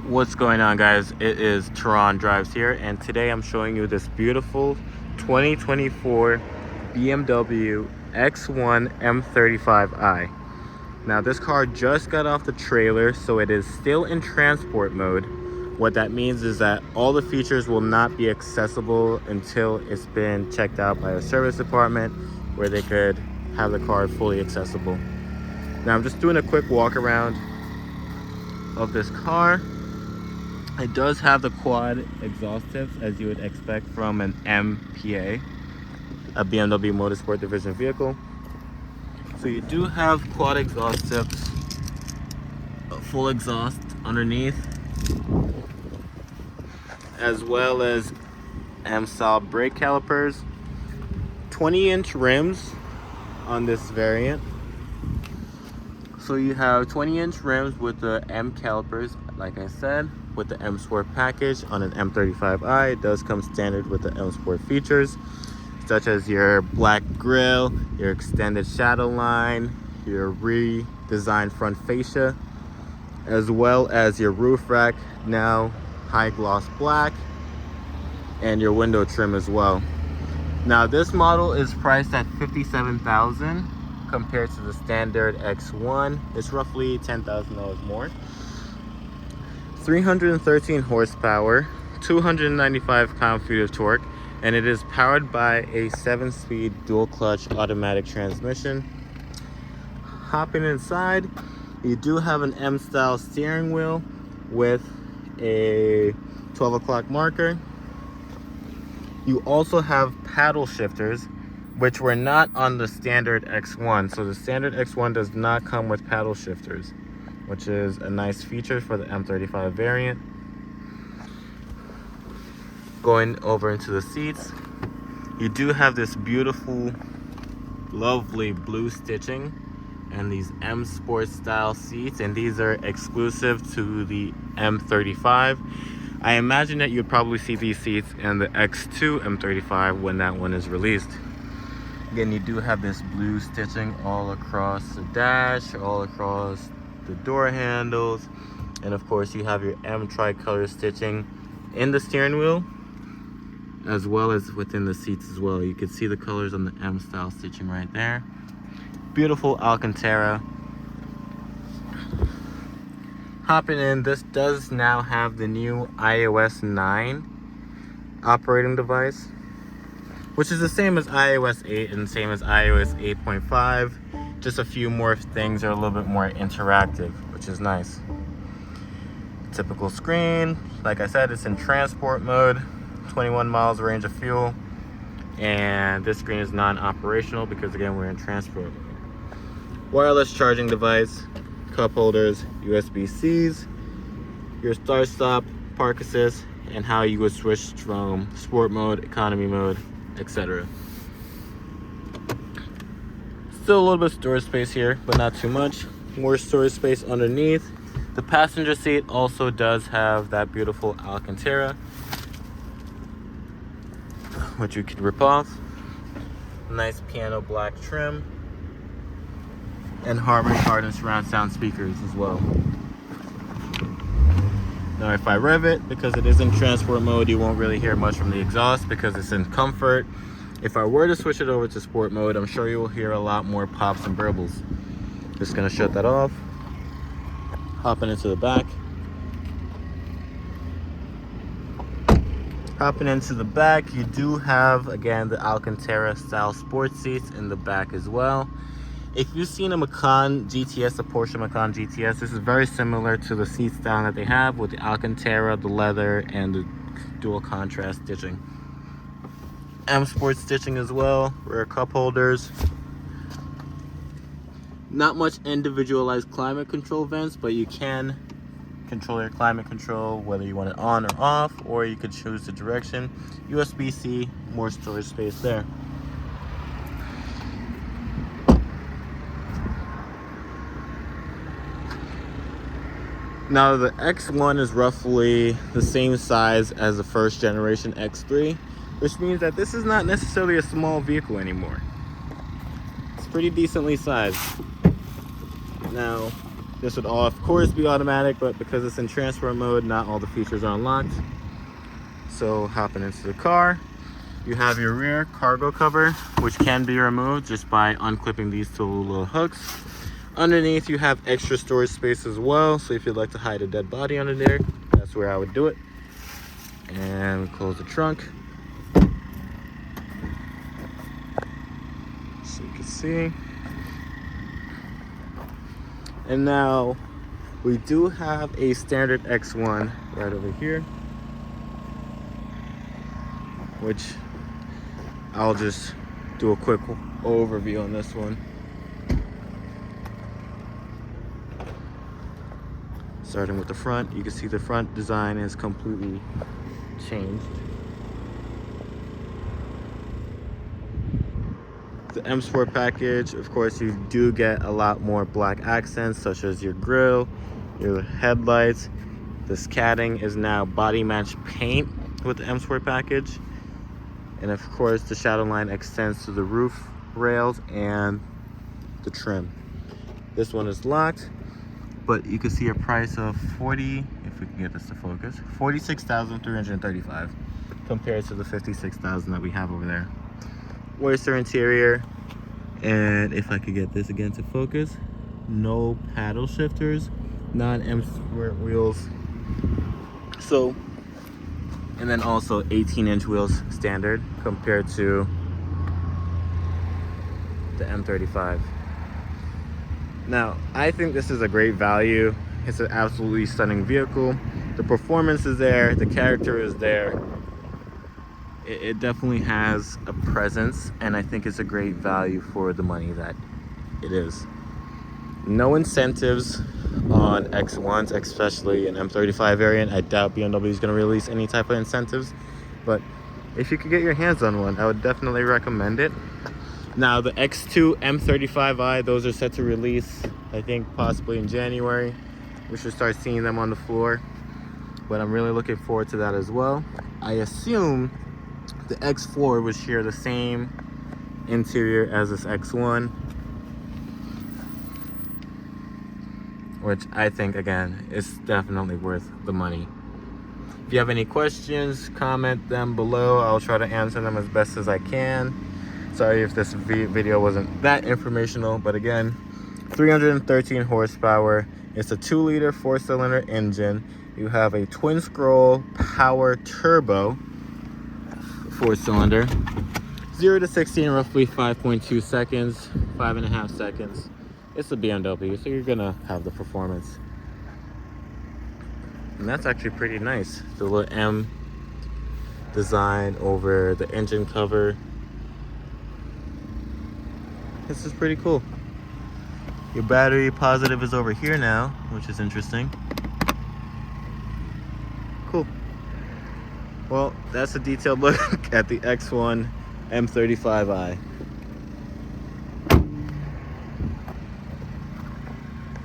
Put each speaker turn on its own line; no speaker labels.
What's going on, guys? It is Tehran Drives here, and today I'm showing you this beautiful 2024 BMW X1 M35i. Now, this car just got off the trailer, so it is still in transport mode. What that means is that all the features will not be accessible until it's been checked out by a service department where they could have the car fully accessible. Now, I'm just doing a quick walk around of this car. It does have the quad exhaust tips, as you would expect from an MPA, a BMW Motorsport Division vehicle. So you do have quad exhaust tips, a full exhaust underneath, as well as M-style brake calipers, 20-inch rims on this variant. So you have 20-inch rims with the M calipers, like I said, with the M Sport package on an M35i. It does come standard with the M Sport features, such as your black grille, your extended shadow line, your redesigned front fascia, as well as your roof rack, now high gloss black, and your window trim as well. Now, this model is priced at $57,000 compared to the standard X1. It's roughly $10,000 more. 313 horsepower, 295 pound-feet of torque, and it is powered by a 7-speed dual clutch automatic transmission. Hopping inside, you do have an M-style steering wheel with a 12 o'clock marker. You also have paddle shifters, which were not on the standard X1. So the standard X1 does not come with paddle shifters, which is a nice feature for the M35 variant. Going over into the seats, you do have this beautiful, lovely blue stitching and these M Sport style seats, and these are exclusive to the M35. I imagine that you'd probably see these seats in the X2 M35 when that one is released. Again, you do have this blue stitching all across the dash, all across the door handles, and of course you have your M tricolor stitching in the steering wheel as well as within the seats as well. You can see the colors on the M style stitching right there. Beautiful Alcantara. Hopping in, this does now have the new iOS 9 operating device, which is the same as iOS 8 and the same as iOS 8.5. Just a few more things are a little bit more interactive, which is nice. Typical screen, like I said, it's in transport mode, 21 miles range of fuel, and this screen is non-operational because, again, we're in transport mode. Wireless charging device, cup holders, USB-Cs, your start-stop, park assist, and how you would switch from sport mode, economy mode, etc. Still a little bit of storage space here, but not too much. More storage space underneath. The passenger seat also does have that beautiful Alcantara, which you could rip off. Nice piano black trim, and Harman Kardon surround sound speakers as well. Now, if I rev it, because it is in transport mode, you won't really hear much from the exhaust because it's in comfort. If I were to switch it over to sport mode, I'm sure you will hear a lot more pops and burbles. Just gonna shut that off. Hopping into the back. Hopping into the back, you do have, again, the Alcantara style sports seats in the back as well. If you've seen a Macan GTS, a Porsche Macan GTS, this is very similar to the seat style that they have with the Alcantara, the leather, and the dual contrast stitching. M Sport stitching as well, rear cup holders. Not much individualized climate control vents, but you can control your climate control, whether you want it on or off, or you could choose the direction. USB-C, more storage space there. Now, the X1 is roughly the same size as the first generation X3, which means that this is not necessarily a small vehicle anymore. It's pretty decently sized. Now, This would all, of course, be automatic, but because it's in transport mode, not all the features are unlocked. So hopping into the car, you have your rear cargo cover, which can be removed just by unclipping these two little hooks. Underneath, you have extra storage space as well. So if you'd like to hide a dead body under there, that's where I would do it. And close the trunk. So you can see. And now we do have a standard X1 right over here, which I'll just do a quick overview on this one. Starting with the front, you can see the front design is completely changed. The M Sport package, of course, you do get a lot more black accents, such as your grille, your headlights. This catting is now body match paint with the M Sport package. And of course, the shadow line extends to the roof rails and the trim. This one is locked, but you can see a price of if we can get this to focus, $46,335 compared to the $56,000 that we have over there. Oyster interior, and if I could get this again to focus, no paddle shifters, non-M Sport wheels. So, and then also 18-inch wheels standard compared to the M35. Now, I think this is a great value. It's an absolutely stunning vehicle. The performance is there, the character is there. It definitely has a presence, and I think it's a great value for the money that it is. No incentives on X1s, especially an M35 variant. I doubt BMW is going to release any type of incentives, but if you could get your hands on one, I would definitely recommend it. Now, the X2 M35i, those are set to release, I think, possibly in January. We should start seeing them on the floor, but I'm really looking forward to that as well. I assume the X4 would share the same interior as this X1, which I think, again, is definitely worth the money. If you have any questions, comment them below. I'll try to answer them as best as I can. Sorry if this video wasn't that informational, but again, 313 horsepower. It's a 2-liter 4-cylinder engine. You have a twin scroll power turbo 4-cylinder. 0 to 60 in roughly 5.2 seconds, 5.5 seconds. It's a BMW, so you're gonna have the performance. And that's actually pretty nice. The little M design over the engine cover. This is pretty cool. Your battery positive is over here now, which is interesting. Cool. Well, that's a detailed look at the X1 M35i.